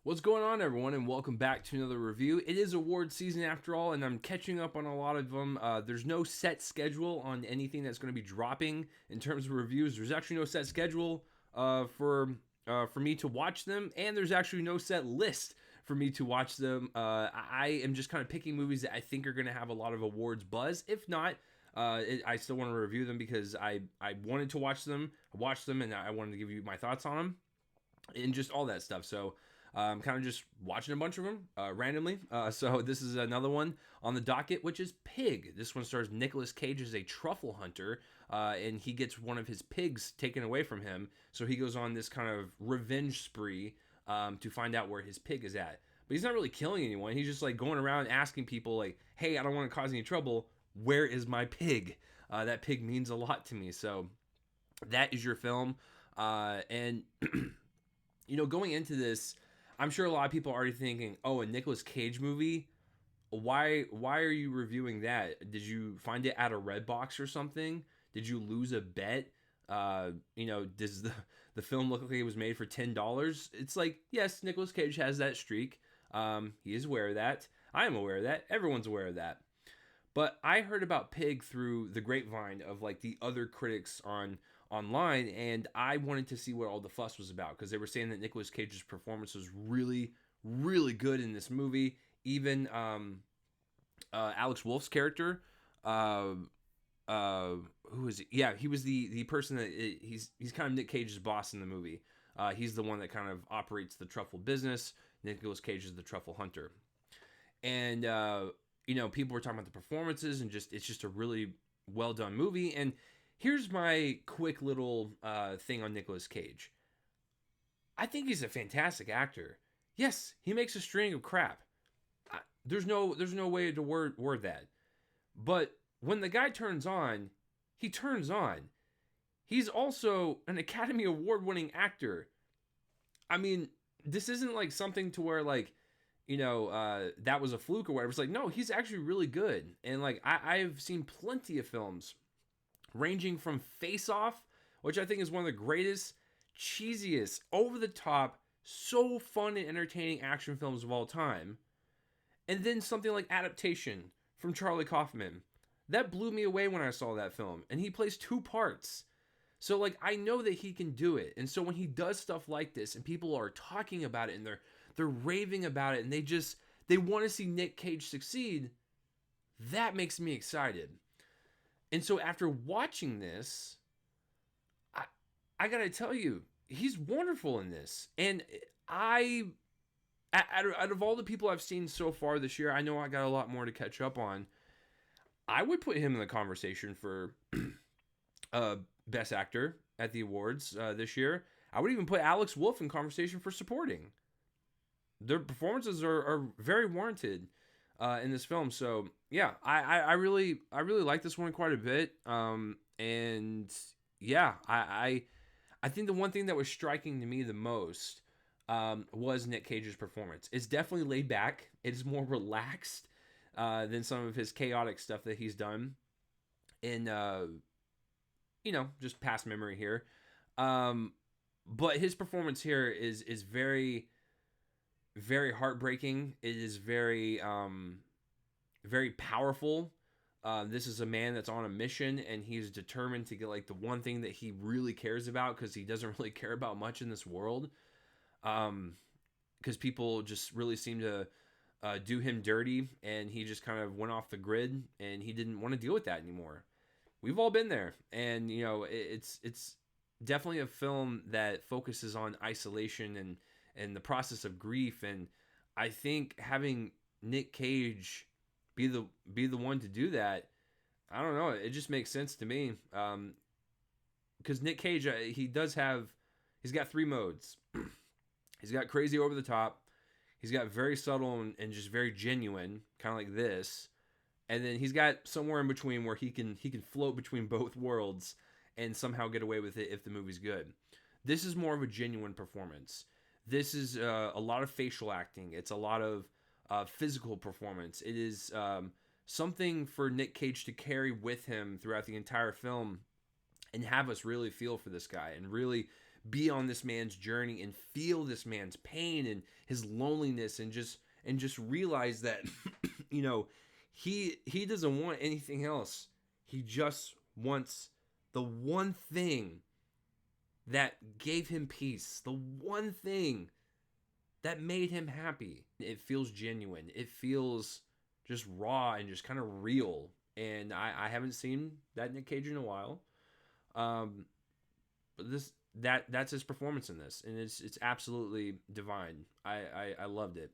What's going on, everyone, and welcome back to another review. It is award season after all, and I'm catching up on a lot of them. There's no set schedule on anything that's going to be dropping in terms of reviews. There's actually no set schedule for me to watch them, and there's actually no set list for me to watch them. I am just kind of picking movies that I think are going to have a lot of awards buzz. If not, I still want to review them because I wanted to watch them. I watched them, and I wanted to give you my thoughts on them and just all that stuff. So I'm kind of just watching a bunch of them randomly. So this is another one on the docket, which is Pig. This one stars Nicolas Cage as a truffle hunter, and he gets one of his pigs taken away from him. So he goes on this kind of revenge spree to find out where his pig is at. But he's not really killing anyone. He's just like going around asking people like, hey, I don't want to cause any trouble. Where is my pig? That pig means a lot to me. So that is your film. And going into this, I'm sure a lot of people are already thinking, oh, a Nicolas Cage movie? Why are you reviewing that? Did you find it at a Redbox or something? Did you lose a bet? Does the film look like it was made for $10? It's like, yes, Nicolas Cage has that streak. He is aware of that. I am aware of that. Everyone's aware of that. But I heard about Pig through the grapevine of like the other critics online, and I wanted to see what all the fuss was about because they were saying that Nicolas Cage's performance was really, really good in this movie. Even Alex Wolff's character, who is he? Yeah, he was the person that he's kind of Nick Cage's boss in the movie. He's the one that kind of operates the truffle business. Nicolas Cage is the truffle hunter, and people were talking about the performances and it's just a really well done movie. And here's my quick little thing on Nicolas Cage. I think he's a fantastic actor. Yes, he makes a string of crap. There's no way to word that. But when the guy turns on, he turns on. He's also an Academy Award winning actor. I mean, this isn't like something to where like, that was a fluke or whatever. It's like, no, he's actually really good. And like, I've seen plenty of films ranging from Face Off, which I think is one of the greatest, cheesiest, over the top, so fun and entertaining action films of all time. And then something like Adaptation from Charlie Kaufman. That blew me away when I saw that film. And he plays two parts. So like, I know that he can do it. And so when he does stuff like this and people are talking about it and they're raving about it and they want to see Nick Cage succeed, that makes me excited. And so after watching this, I gotta tell you, he's wonderful in this. And out of all the people I've seen so far this year, I know I got a lot more to catch up on. I would put him in the conversation for Best Actor at the awards this year. I would even put Alex Wolff in conversation for supporting. Their performances are very warranted in this film. So yeah, I really like this one quite a bit. And yeah, I think the one thing that was striking to me the most was Nick Cage's performance. It's definitely laid back. It's more relaxed than some of his chaotic stuff that he's done in just past memory here. But his performance here is very, very heartbreaking. It is very, very powerful. This is a man that's on a mission and he's determined to get like the one thing that he really cares about because he doesn't really care about much in this world. Because people just really seem to do him dirty and he just kind of went off the grid and he didn't want to deal with that anymore. We've all been there, and it's definitely a film that focuses on isolation and the process of grief. And I think having Nick Cage be the one to do that, I don't know, it just makes sense to me. Because Nick Cage, he's got three modes. He's got crazy over the top. He's got very subtle and just very genuine, kind of like this. And then he's got somewhere in between where he can float between both worlds and somehow get away with it if the movie's good. This is more of a genuine performance. This is a lot of facial acting. It's a lot of physical performance. It is something for Nick Cage to carry with him throughout the entire film and have us really feel for this guy and really be on this man's journey and feel this man's pain and his loneliness, and just realize that he doesn't want anything else. He just wants the one thing that gave him peace, the one thing that made him happy. It feels genuine. It feels just raw and just kind of real. And I haven't seen that Nick Cage in a while. But that's his performance in this, and it's absolutely divine. I loved it.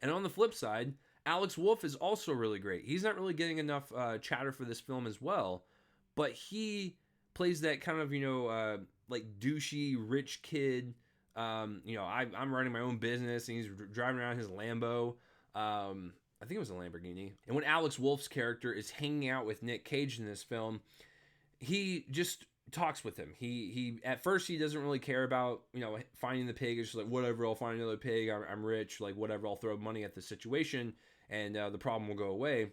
And on the flip side, Alex Wolff is also really great. He's not really getting enough chatter for this film as well, but he plays that kind of like douchey rich kid. I'm running my own business, and he's driving around his Lambo. I think it was a Lamborghini. And when Alex Wolff's character is hanging out with Nick Cage in this film, he just talks with him. He at first he doesn't really care about finding the pig. It's just like, whatever, I'll find another pig. I'm rich, like whatever. I'll throw money at the situation, and the problem will go away.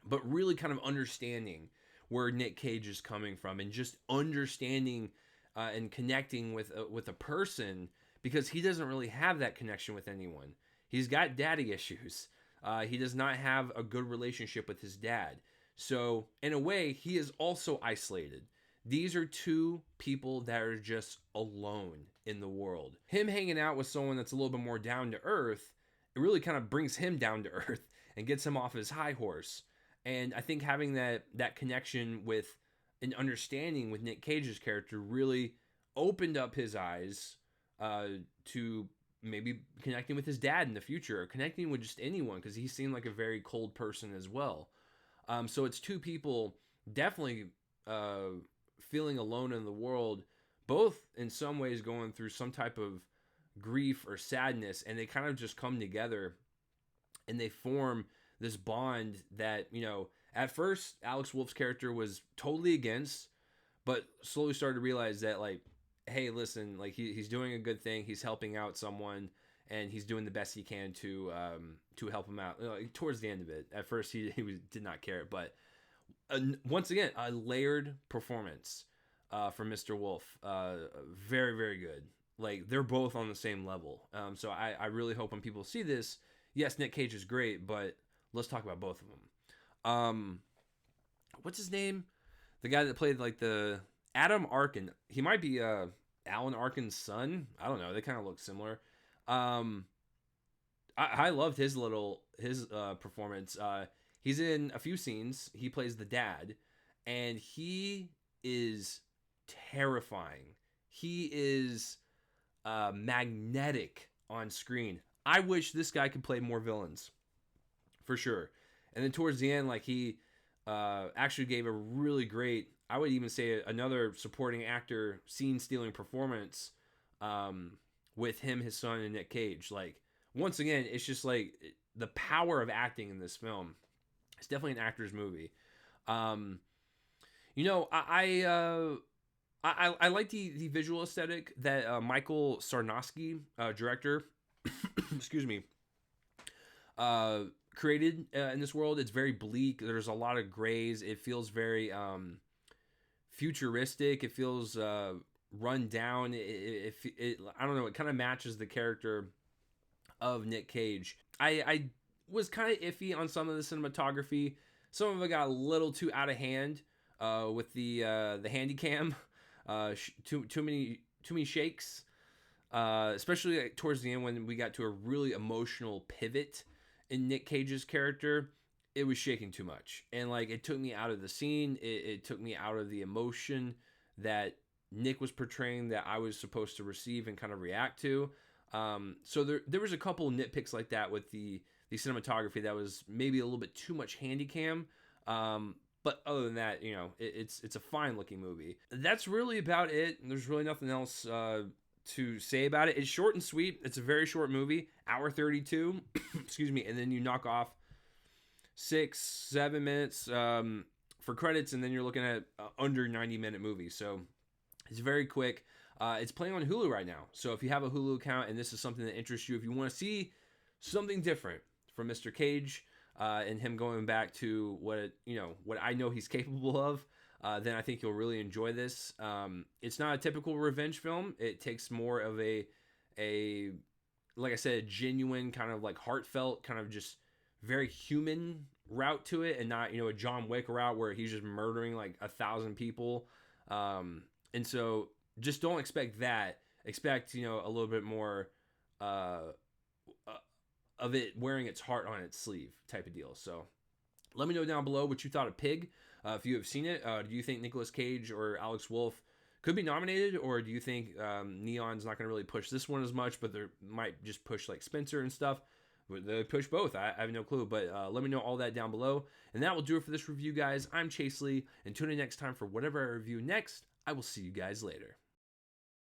But really, kind of understanding where Nick Cage is coming from, and just understanding and connecting with a person, because he doesn't really have that connection with anyone. He's got daddy issues. He does not have a good relationship with his dad. So in a way, he is also isolated. These are two people that are just alone in the world. Him hanging out with someone that's a little bit more down to earth, it really kind of brings him down to earth and gets him off his high horse. And I think having that connection with an understanding with Nick Cage's character really opened up his eyes to maybe connecting with his dad in the future, or connecting with just anyone, because he seemed like a very cold person as well. So it's two people definitely feeling alone in the world, both in some ways going through some type of grief or sadness, and they kind of just come together and they form this bond that, at first Alex Wolff's character was totally against, but slowly started to realize that, like, hey, listen, like he's doing a good thing. He's helping out someone, and he's doing the best he can to help him out. Like, towards the end of it, at first he did not care, but once again, a layered performance from Mr. Wolff. Very, very good. Like, they're both on the same level. So I really hope when people see this, yes, Nick Cage is great, but let's talk about both of them. What's his name? The guy that played like the Adam Arkin. He might be Alan Arkin's son. I don't know. They kind of look similar. I loved his performance. He's in a few scenes. He plays the dad, and he is terrifying. He is magnetic on screen. I wish this guy could play more villains, for sure. And then towards the end, like, he actually gave a really great, I would even say another supporting actor scene-stealing performance with him, his son, and Nick Cage. Like, once again, it's just like the power of acting in this film. It's definitely an actor's movie. I like the visual aesthetic that Michael Sarnowski, director, excuse me, created in this world. It's very bleak. There's a lot of grays. It feels very futuristic. It feels run down. I don't know. It kind of matches the character of Nick Cage. I was kind of iffy on some of the cinematography. Some of it got a little too out of hand with the handy cam. Too many shakes. Especially like towards the end when we got to a really emotional pivot in Nick Cage's character. It was shaking too much, and like it took me out of the scene. It took me out of the emotion that Nick was portraying, that I was supposed to receive and kind of react to. So there was a couple nitpicks like that with the cinematography that was maybe a little bit too much handy cam. But other than that, it's a fine looking movie. That's really about it. There's really nothing else to say about it. It's short and sweet. It's a very short movie, hour 32. Excuse me, and then you knock off 6-7 minutes for credits, and then you're looking at under 90-minute movie. So it's very quick. It's playing on Hulu right now. So if you have a Hulu account and this is something that interests you, if you want to see something different from Mr. Cage and him going back to what I know he's capable of, then I think you'll really enjoy this. It's not a typical revenge film. It takes more of a like I said, a genuine kind of like heartfelt, kind of just very human route to it, and not, you know, a John Wick route where he's just murdering like 1,000 people. And so just don't expect that. Expect, you know, a little bit more of it wearing its heart on its sleeve type of deal. So let me know down below what you thought of Pig. If you have seen it, do you think Nicolas Cage or Alex Wolff could be nominated, or do you think Neon's not going to really push this one as much, but they might just push like Spencer and stuff? They push both. I have no clue, but let me know all that down below. And that will do it for this review, guys. I'm Chase Lee, and tune in next time for whatever I review next. I will see you guys later.